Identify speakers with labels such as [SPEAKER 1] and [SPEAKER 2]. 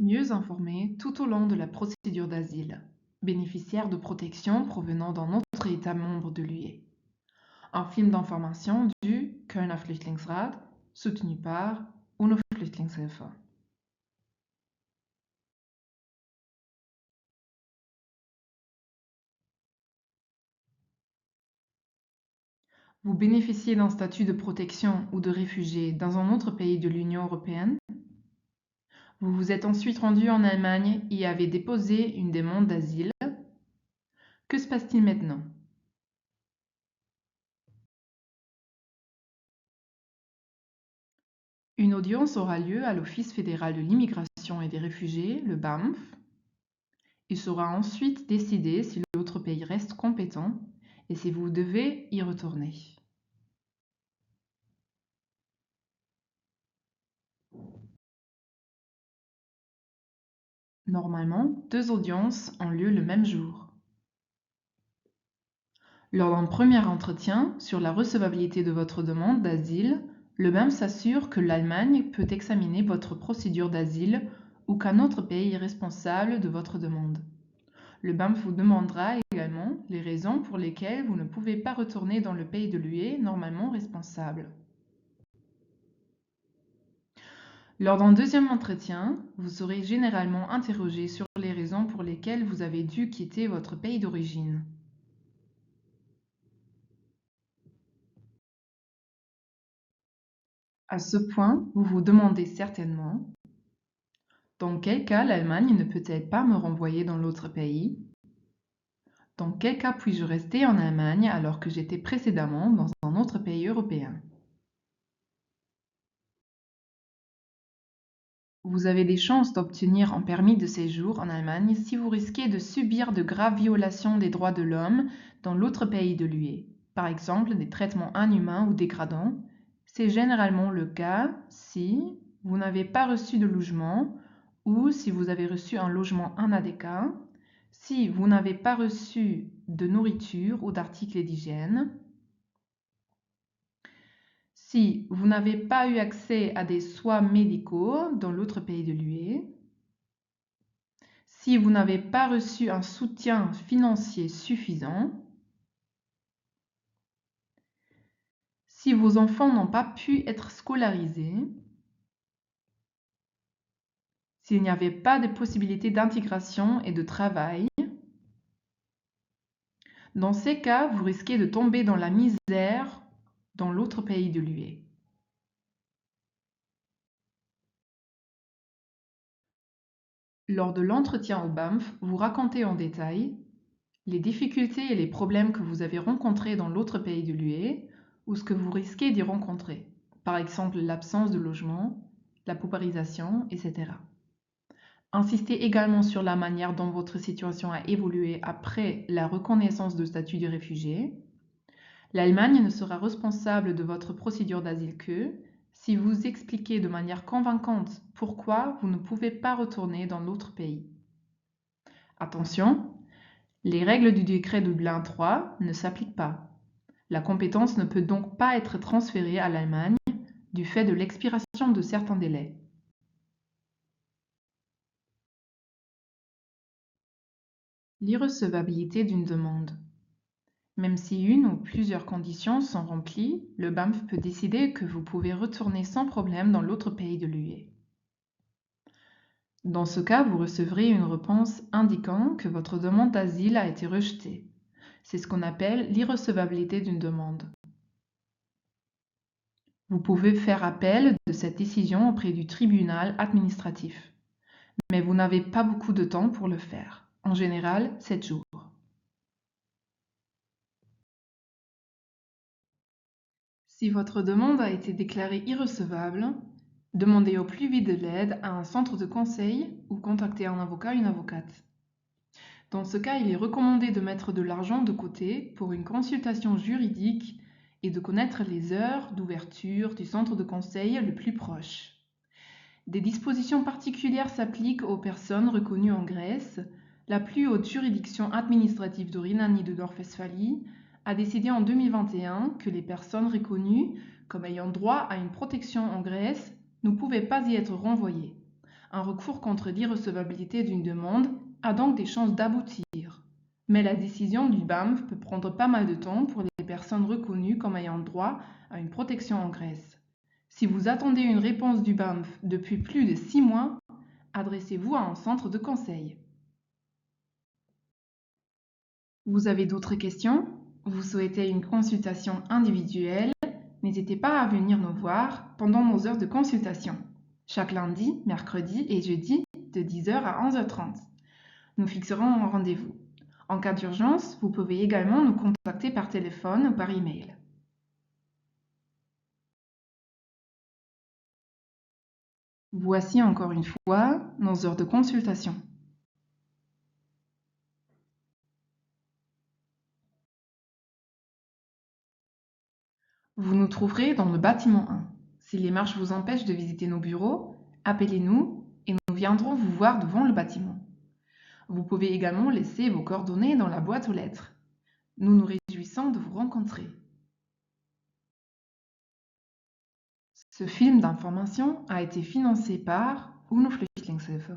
[SPEAKER 1] Mieux informés tout au long de la procédure d'asile. Bénéficiaires de protection provenant d'un autre État membre de l'UE. Un film d'information du Kölner Flüchtlingsrat, soutenu par UNO Flüchtlingshilfe. Vous bénéficiez d'un statut de protection ou de réfugié dans un autre pays de l'Union européenne. Vous vous êtes ensuite rendu en Allemagne et avez déposé une demande d'asile. Que se passe-t-il maintenant? Une audience aura lieu à l'Office fédéral de l'immigration et des réfugiés, le BAMF. Il sera ensuite décidé si l'autre pays reste compétent et si vous devez y retourner. Normalement, 2 audiences ont lieu le même jour. Lors d'un premier entretien sur la recevabilité de votre demande d'asile, le BAMF s'assure que l'Allemagne peut examiner votre procédure d'asile ou qu'un autre pays est responsable de votre demande. Le BAMF vous demandera également les raisons pour lesquelles vous ne pouvez pas retourner dans le pays de l'UE normalement responsable. Lors d'un deuxième entretien, vous serez généralement interrogé sur les raisons pour lesquelles vous avez dû quitter votre pays d'origine. À ce point, vous vous demandez certainement: dans quel cas l'Allemagne ne peut-elle pas me renvoyer dans l'autre pays? Dans quel cas puis-je rester en Allemagne alors que j'étais précédemment dans un autre pays européen? Vous avez des chances d'obtenir un permis de séjour en Allemagne si vous risquez de subir de graves violations des droits de l'homme dans l'autre pays de l'UE, par exemple des traitements inhumains ou dégradants. C'est généralement le cas si vous n'avez pas reçu de logement ou si vous avez reçu un logement inadéquat, si vous n'avez pas reçu de nourriture ou d'articles d'hygiène, si vous n'avez pas eu accès à des soins médicaux dans l'autre pays de l'UE, si vous n'avez pas reçu un soutien financier suffisant, si vos enfants n'ont pas pu être scolarisés, s'il n'y avait pas de possibilité d'intégration et de travail, dans ces cas, vous risquez de tomber dans la misère dans l'autre pays de l'UE. Lors de l'entretien au BAMF, vous racontez en détail les difficultés et les problèmes que vous avez rencontrés dans l'autre pays de l'UE ou ce que vous risquez d'y rencontrer, par exemple l'absence de logement, la paupérisation, etc. Insistez également sur la manière dont votre situation a évolué après la reconnaissance de statut de réfugié. L'Allemagne ne sera responsable de votre procédure d'asile que si vous expliquez de manière convaincante pourquoi vous ne pouvez pas retourner dans l'autre pays. Attention, les règles du décret Dublin III ne s'appliquent pas. La compétence ne peut donc pas être transférée à l'Allemagne du fait de l'expiration de certains délais. L'irrecevabilité d'une demande. Même si une ou plusieurs conditions sont remplies, le BAMF peut décider que vous pouvez retourner sans problème dans l'autre pays de l'UE. Dans ce cas, vous recevrez une réponse indiquant que votre demande d'asile a été rejetée. C'est ce qu'on appelle l'irrecevabilité d'une demande. Vous pouvez faire appel de cette décision auprès du tribunal administratif, mais vous n'avez pas beaucoup de temps pour le faire. En général, 7 jours. Si votre demande a été déclarée irrecevable, demandez au plus vite de l'aide à un centre de conseil ou contactez un avocat ou une avocate. Dans ce cas, il est recommandé de mettre de l'argent de côté pour une consultation juridique et de connaître les heures d'ouverture du centre de conseil le plus proche. Des dispositions particulières s'appliquent aux personnes reconnues en Grèce. La plus haute juridiction administrative de Rhénanie-de-Nord-Westphalie a décidé en 2021 que les personnes reconnues comme ayant droit à une protection en Grèce ne pouvaient pas y être renvoyées. Un recours contre l'irrecevabilité d'une demande a donc des chances d'aboutir. Mais la décision du BAMF peut prendre pas mal de temps pour les personnes reconnues comme ayant droit à une protection en Grèce. Si vous attendez une réponse du BAMF depuis plus de 6 mois, adressez-vous à un centre de conseil. Vous avez d'autres questions? Vous souhaitez une consultation individuelle? N'hésitez pas à venir nous voir pendant nos heures de consultation, chaque lundi, mercredi et jeudi de 10h à 11h30. Nous fixerons un rendez-vous. En cas d'urgence, vous pouvez également nous contacter par téléphone ou par email. Voici encore une fois nos heures de consultation. Vous nous trouverez dans le bâtiment 1. Si les marches vous empêchent de visiter nos bureaux, appelez-nous et nous viendrons vous voir devant le bâtiment. Vous pouvez également laisser vos coordonnées dans la boîte aux lettres. Nous nous réjouissons de vous rencontrer. Ce film d'information a été financé par UNO Flüchtlingshilfe.